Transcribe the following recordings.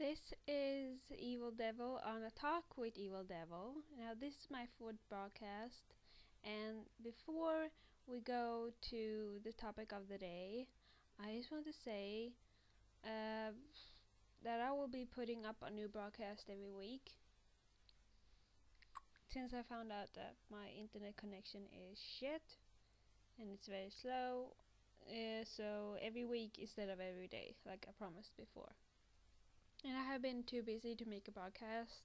This is Evil Devil on a talk with Evil Devil. Now, this is my fourth broadcast, and before we go to the topic of the day, I just want to say uh, that I will be putting up a new broadcast every week. Since I found out that my internet connection is shit and it's very slow, so every week instead of every day, like I promised before. And I have been too busy to make a broadcast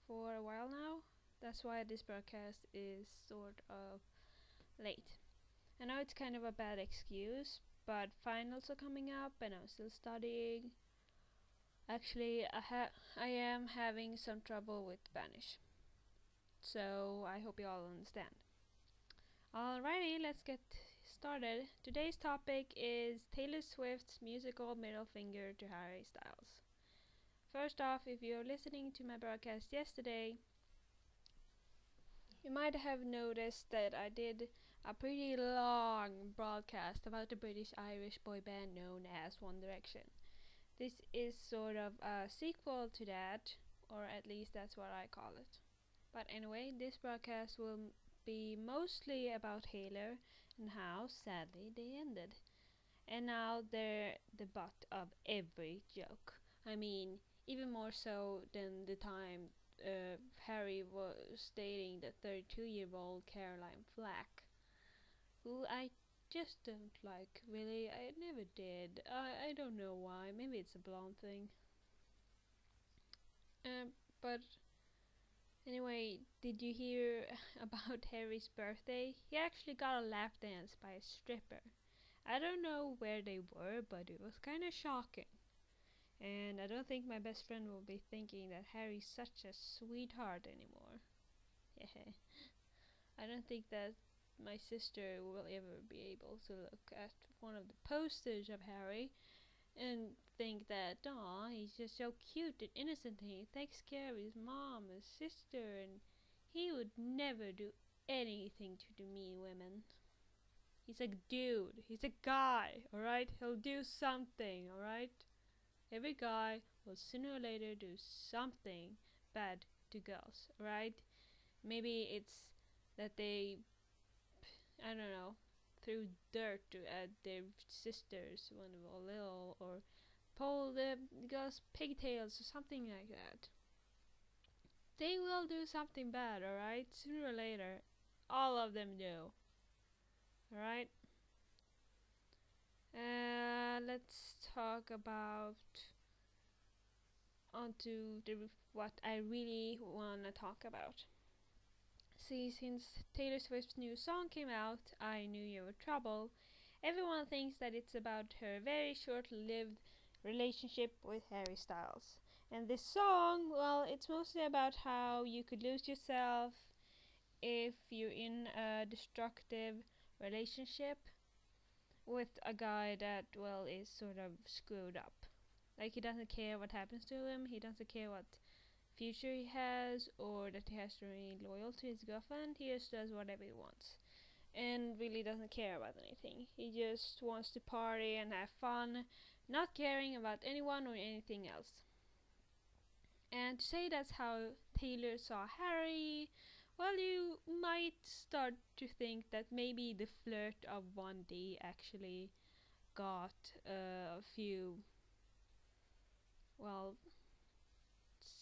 for a while now. That's why this broadcast is sort of late. I know it's kind of a bad excuse, but finals are coming up and I'm still studying. Actually, I am having some trouble with Spanish, so I hope you all understand. Alrighty, let's get started. Today's topic is Taylor Swift's musical middle finger to Harry Styles. First off, if you're listening to my broadcast yesterday, you might have noticed that I did a pretty long broadcast about the British-Irish boy band known as One Direction. This is sort of a sequel to that, or at least that's what I call it. But anyway, this broadcast will be mostly about Taylor and how sadly they ended. And now they're the butt of every joke. I mean, even more so than the time Harry was dating the 32-year-old Caroline Flack, who I just don't like, really. I never did. I don't know why. Maybe it's a blonde thing. But anyway, did you hear about Harry's birthday? He actually got a lap dance by a stripper. I don't know where they were, but it was kind of shocking. And I don't think my best friend will be thinking that Harry's such a sweetheart anymore. I don't think that my sister will ever be able to look at one of the posters of Harry and think that, aw, he's just so cute and innocent and he takes care of his mom and sister and he would never do anything to the mean women. He's a dude. He's a guy, alright? He'll do something, alright? Every guy will sooner or later do something bad to girls, right? Maybe it's that they, I don't know, threw dirt at their sisters when they were little, or pulled the girls' pigtails or something like that. They will do something bad, alright? Sooner or later. All of them do. Alright? Let's talk about onto what I really want to talk about. See, since Taylor Swift's new song came out, I Knew You Were Trouble, everyone thinks that it's about her very short-lived relationship with Harry Styles. And this song, well, it's mostly about how you could lose yourself if you're in a destructive relationship with a guy that, well, is sort of screwed up. Like, he doesn't care what happens to him, he doesn't care what future he has, or that he has to remain loyal to his girlfriend. He just does whatever he wants, and really doesn't care about anything. He just wants to party and have fun, not caring about anyone or anything else. And to say that's how Taylor saw Harry, well, you might start to think that maybe the flirt of one day actually got a few, well,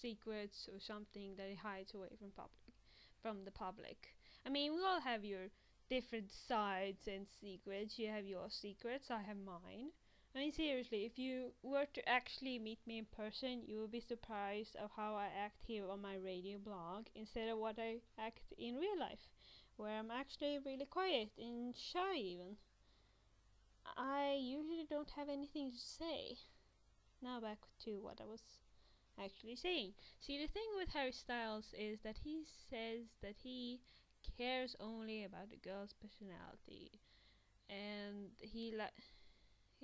secrets or something that he hides away from the public. I mean, we all have your different sides and secrets. You have your secrets, I have mine. I mean, seriously, if you were to actually meet me in person, you will be surprised of how I act here on my radio blog instead of what I act in real life, where I'm actually really quiet and shy even. I usually don't have anything to say. Now back to what I was actually saying. See, the thing with Harry Styles is that he says that he cares only about the girl's personality, and he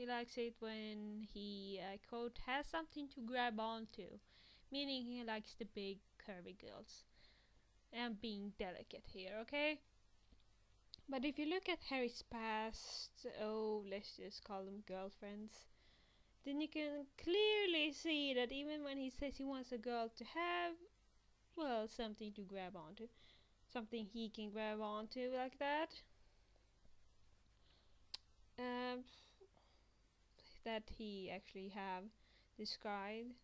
likes it when he, I quote, has something to grab onto, meaning he likes the big curvy girls. And I'm being delicate here, okay? But if you look at Harry's past, oh, let's just call them girlfriends, then you can clearly see that even when he says he wants a girl to have, well, something to grab onto, something he can grab onto like that, um, that he actually have described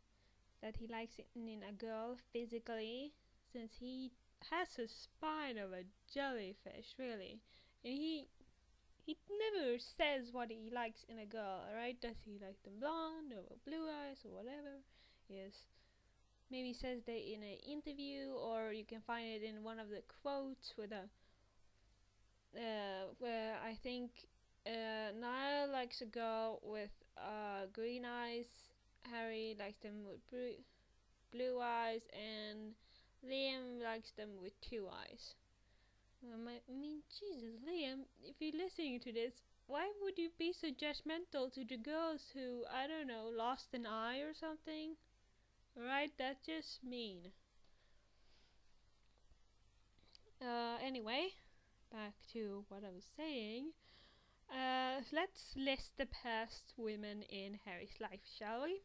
that he likes it in a girl physically, since he has a spine of a jellyfish, really, and he never says what he likes in a girl, right? Does he like them blonde or blue eyes or whatever? Yes. Maybe says that in an interview, or you can find it in one of the quotes with a where I think Niall likes a girl with green eyes, Harry likes them with blue eyes, and Liam likes them with two eyes. I mean, Jesus, Liam, if you're listening to this, why would you be so judgmental to the girls who, I don't know, lost an eye or something? Alright, that's just mean. Anyway, back to what I was saying. Let's list the past women in Harry's life, shall we?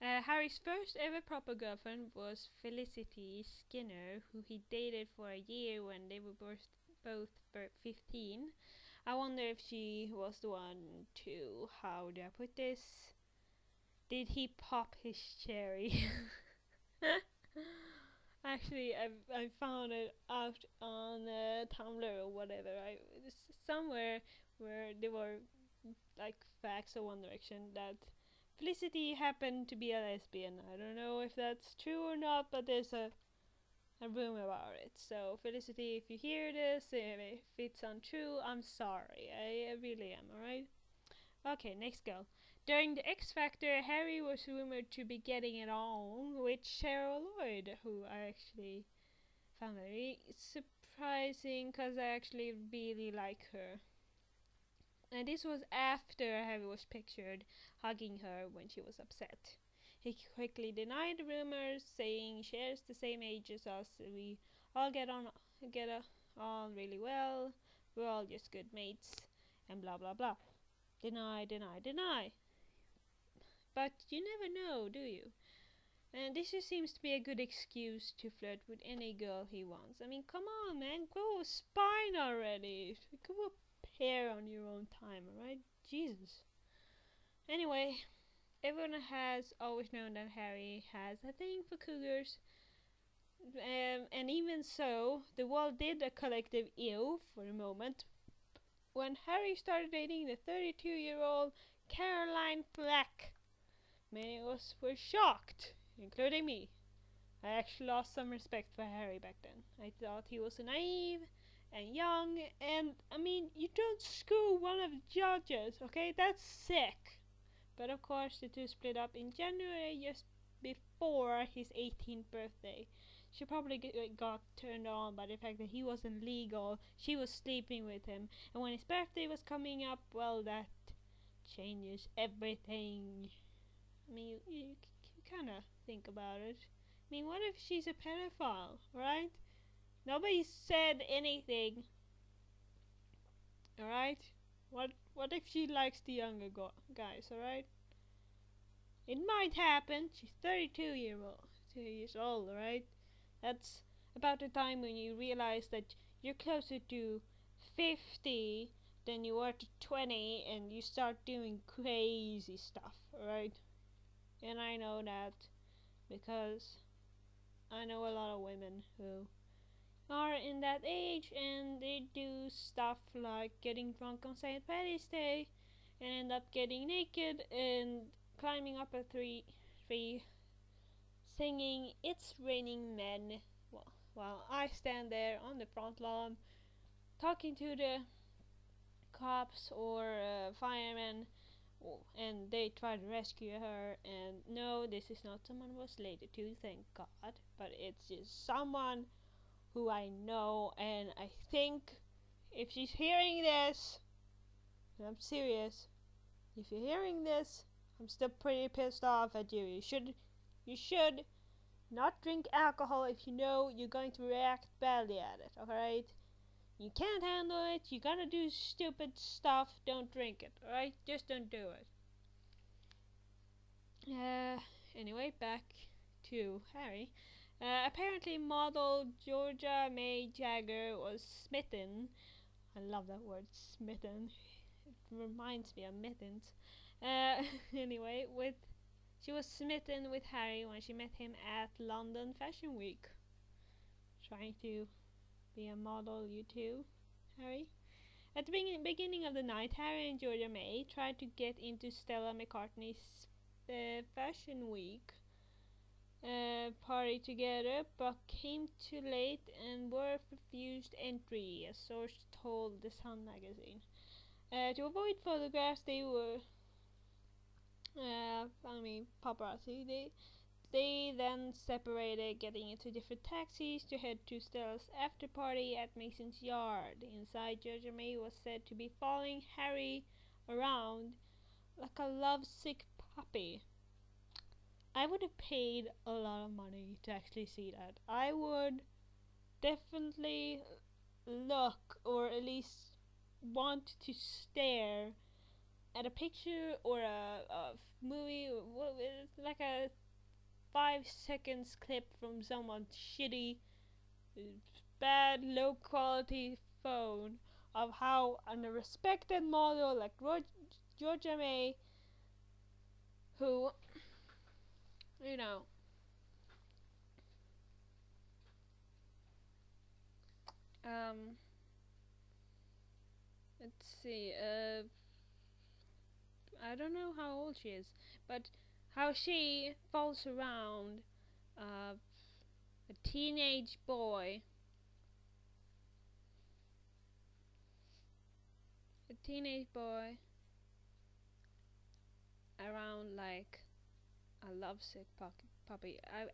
Harry's first ever proper girlfriend was Felicity Skinner, who he dated for a year when they were both 15. I wonder if she was the one to, how do I put this? Did he pop his cherry? Actually, I found it out on Tumblr or whatever. It's somewhere where there were like facts of One Direction that Felicity happened to be a lesbian. I don't know if that's true or not, but there's a rumor about it. So Felicity, if you hear this, if it's untrue, I'm sorry. I really am. All right. Okay, next girl. During the X Factor, Harry was rumored to be getting it on with Cheryl Lloyd, who I actually found very surprising because I actually really like her. And this was after Harry was pictured hugging her when she was upset. He quickly denied the rumors, saying she shares the same age as us. We all on really well. We're all just good mates, and blah blah blah. Deny, deny, deny. But you never know, do you? And this just seems to be a good excuse to flirt with any girl he wants. I mean, come on, man, grow a spine already. Grow a pair on your own time, alright? Jesus. Anyway, everyone has always known that Harry has a thing for cougars. And even so, the world did a collective ew for a moment when Harry started dating the 32-year-old Caroline Flack. Many of us were shocked, including me. I actually lost some respect for Harry back then. I thought he was naive and young, and I mean, you don't screw one of the judges, okay? That's sick. But of course, the two split up in January, just before his 18th birthday. She probably got turned on by the fact that he wasn't legal, she was sleeping with him, and when his birthday was coming up, well, that changes everything. I mean, you kind of think about it. I mean, what if she's a pedophile, right? Nobody said anything, alright? What if she likes the younger guys, alright? It might happen. She's 2 years old, alright? That's about the time when you realize that you're closer to 50 than you are to 20, and you start doing crazy stuff, alright? And I know that because I know a lot of women who are in that age, and they do stuff like getting drunk on St. Patty's Day and end up getting naked and climbing up a tree singing "It's Raining Men" while I stand there on the front lawn talking to the cops or firemen, and they try to rescue her. And no, this is not someone I was related to, thank God, but it's just someone who I know, and I think if she's hearing this, and I'm serious, if you're hearing this, I'm still pretty pissed off at you. You should not drink alcohol if you know you're going to react badly at it, alright? You can't handle it, you're gonna do stupid stuff, don't drink it, alright? Just don't do it. Uh, anyway, back to Harry. Apparently, model Georgia May Jagger was smitten. I love that word, smitten. It reminds me of mittens. Anyway, with she was smitten with Harry when she met him at London Fashion Week. Trying to be a model, you too, Harry? At the beginning of the night, Harry and Georgia May tried to get into Stella McCartney's Fashion Week party together, but came too late and were refused entry, a source told The Sun magazine. To avoid photographs, they were, paparazzi. They then separated, getting into different taxis to head to Stella's after party at Mason's Yard. Inside, Georgia May was said to be following Harry around like a lovesick puppy. I would have paid a lot of money to actually see that. I would definitely look, or at least want to stare at a picture or a movie, like a 5 seconds clip from someone's shitty, bad, low quality phone of how a respected model like Georgia May, who, you know, um, let's see, I don't know how old she is, but how she follows around uh, a teenage boy, a teenage boy around like a lovesick puppy. I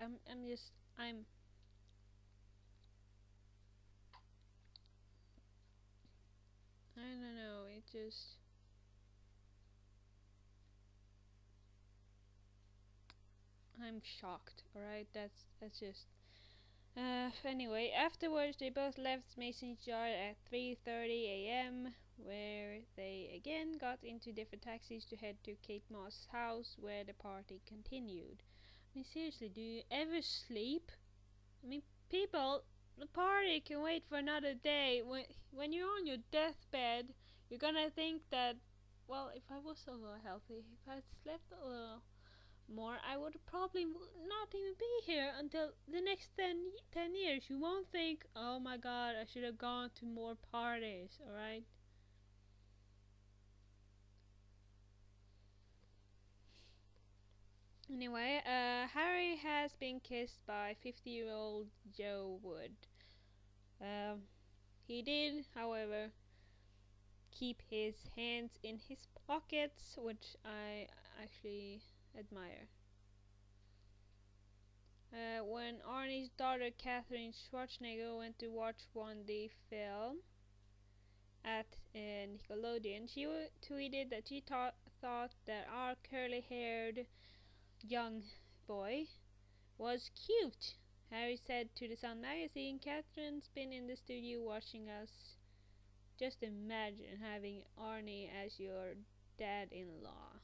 don't know. It just, I'm shocked. All right, that's just. Anyway, afterwards they both left Mason's Yard at 3:30 a.m., where they again got into different taxis to head to Kate Moss' house, where the party continued. I mean, seriously, do you ever sleep? I mean, people, the party can wait for another day. When you're on your deathbed, you're gonna think that, well, if I was a little healthy, if I slept a little more, I would probably not even be here until the next 10 years. You won't think, oh my god, I should have gone to more parties, alright? Anyway, Harry has been kissed by 50-year-old Joe Wood. Um, he did, however, keep his hands in his pockets, which I actually admire. When Arnie's daughter Catherine Schwarzenegger went to watch one day film at Nickelodeon, she tweeted that she thought that our curly-haired young boy was cute. Harry said to The Sun magazine, Catherine's been in the studio watching us. Just imagine having Arnie as your dad-in-law.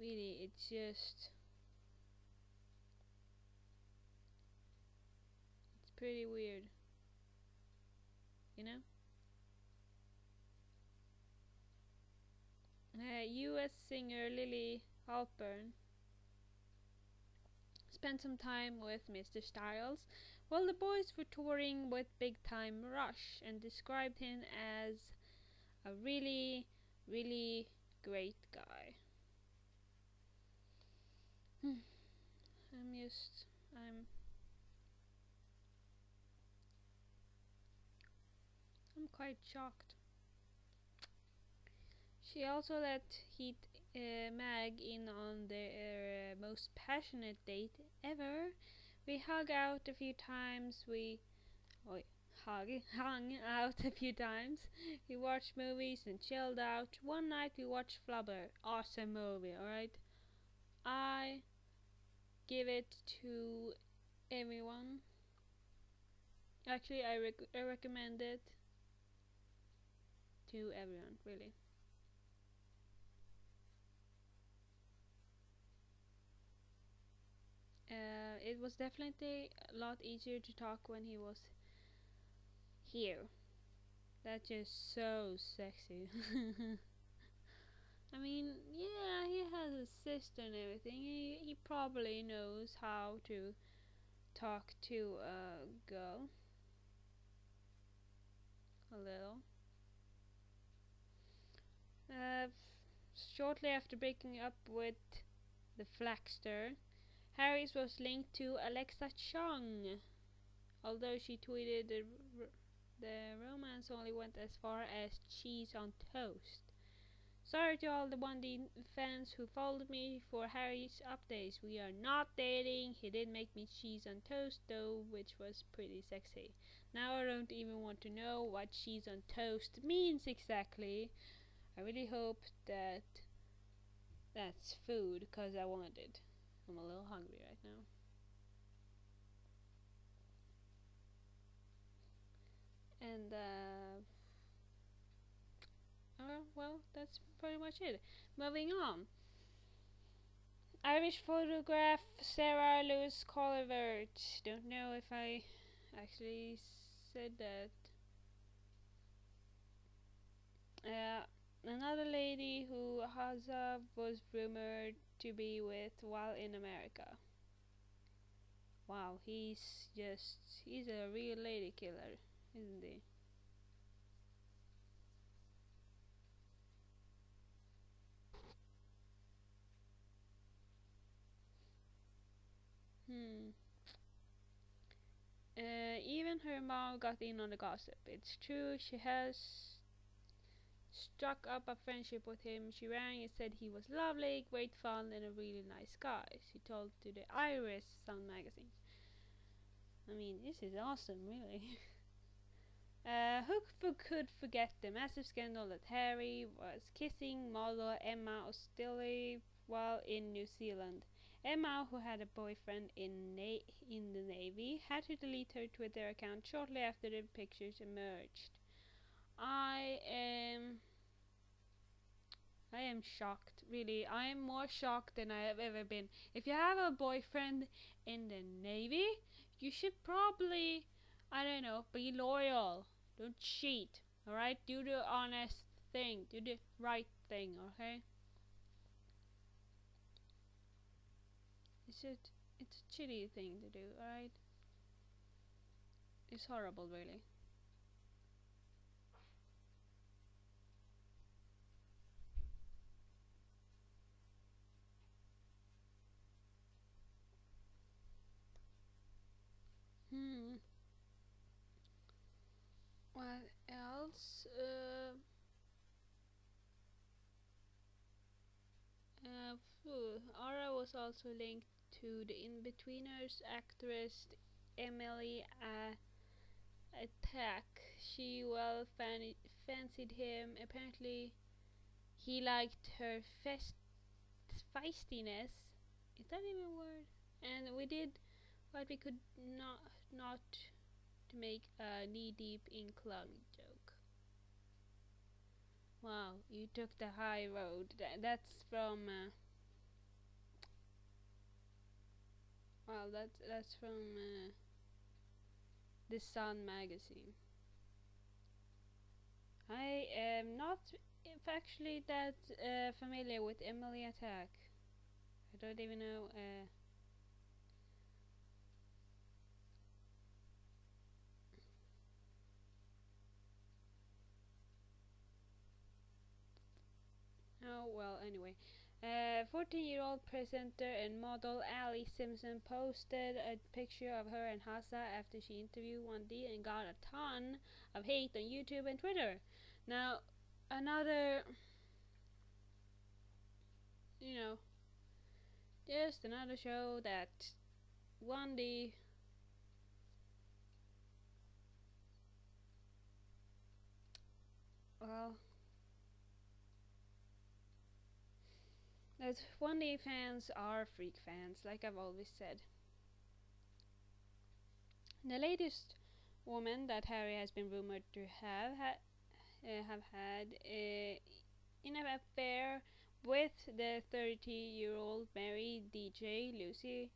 Really, it's just, it's pretty weird, you know? US singer Lily Halpern spent some time with Mr. Styles while the boys were touring with Big Time Rush and described him as a really, really great guy. I'm just, I'm quite shocked. She also let Heat Mag in on their most passionate date ever. We hung out a few times. Hung out a few times. We watched movies and chilled out. One night we watched Flubber. Awesome movie, alright? I give it to everyone. Actually, I recommend it to everyone, really. it was definitely a lot easier to talk when he was here. That's just so sexy. I mean, yeah, he has a sister and everything. He probably knows how to talk to a girl a little. Uh, Shortly after breaking up with the Flaxter, Harris was linked to Alexa Chung, although she tweeted the romance only went as far as cheese on toast. Sorry to all the 1D fans who followed me for Harry's updates. We are not dating. He did make me cheese on toast though, which was pretty sexy. Now I don't even want to know what cheese on toast means exactly. I really hope that that's food, cause I want it. I'm a little hungry right now. And well, that's pretty much it. Moving on. Irish photograph Sarah Lewis Colvert. Don't know if I actually said that. Another lady who Hazza was rumored to be with while in America. Wow, he's a real lady killer, isn't he? Hmm. Even her mom got in on the gossip. It's true, she has struck up a friendship with him. She rang and said he was lovely, great fun, and a really nice guy. She told to the Iris Sun magazine. I mean, this is awesome, really. Who could forget the massive scandal that Harry was kissing model Emma O'Stilly while in New Zealand? Emma, who had a boyfriend in the Navy, had to delete her Twitter account shortly after the pictures emerged. I am I am shocked, really. I am more shocked than I have ever been. If you have a boyfriend in the Navy, you should probably, I don't know, be loyal. Don't cheat, alright? Do the honest thing. Do the right thing, okay? It's a shitty thing to do, alright? It's horrible, really. Hmm. What else? Ara was also linked to the In-Betweeners actress Emily Attack. She fancied him. Apparently, he liked her feistiness. Is that even a word? And we did what we could not to make a knee deep in clung joke. Wow, you took the high road. That's from that's from the Sun magazine. I am not if actually that familiar with Emily Attack. I don't even know. Oh well, anyway. 14-year-old presenter and model Ali Simpson posted a picture of her and Hassa after she interviewed 1D and got a ton of hate on YouTube and Twitter. Now, another, you know, just another show that 1D, well, that 1D fans are freak fans, like I've always said. The latest woman that Harry has been rumored to have had in an affair with the 30-year-old married DJ Lucy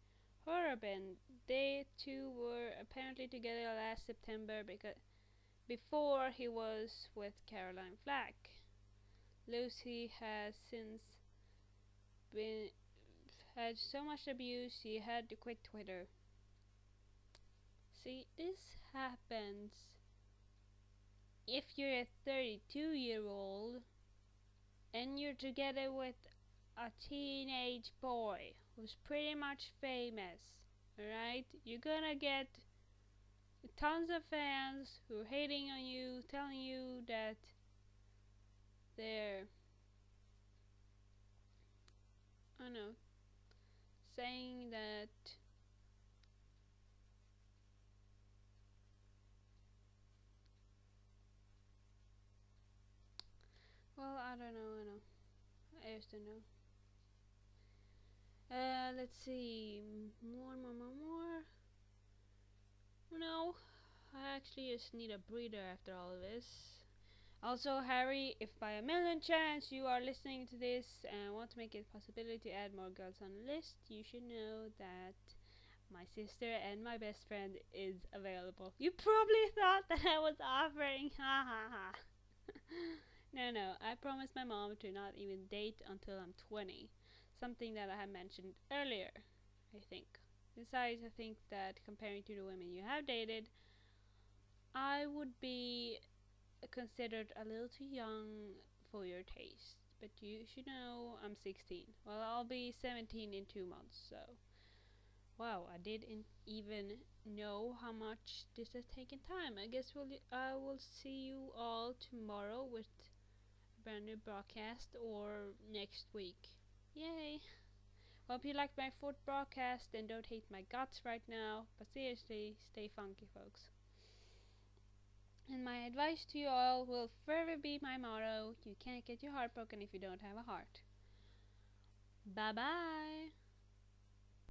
Horribin. They two were apparently together last September because before he was with Caroline Flack. Lucy has since been had so much abuse she had to quit Twitter. See, this happens if you're a 32-year-old and you're together with a teenage boy who's pretty much famous, alright? You're gonna get tons of fans who are hating on you, telling you that they're, I don't know, saying that, well, I don't know, I just don't know. Let's see, more. No, I actually just need a breather after all of this. Also, Harry, if by a million chance you are listening to this and want to make it a possibility to add more girls on the list, you should know that my sister and my best friend is available. You probably thought that I was offering, ha ha ha. No, I promised my mom to not even date until I'm 20. Something that I have mentioned earlier, I think. Besides, I think that comparing to the women you have dated, I would be considered a little too young for your taste. But you should know I'm 16. Well, I'll be 17 in 2 months, so. Wow, I didn't even know how much this has taken time. I guess I will see you all tomorrow with a brand new broadcast or next week. Yay! Hope you liked my fourth broadcast and don't hate my guts right now. But seriously, stay funky, folks. And my advice to you all will forever be my motto: you can't get your heart broken if you don't have a heart. Bye bye!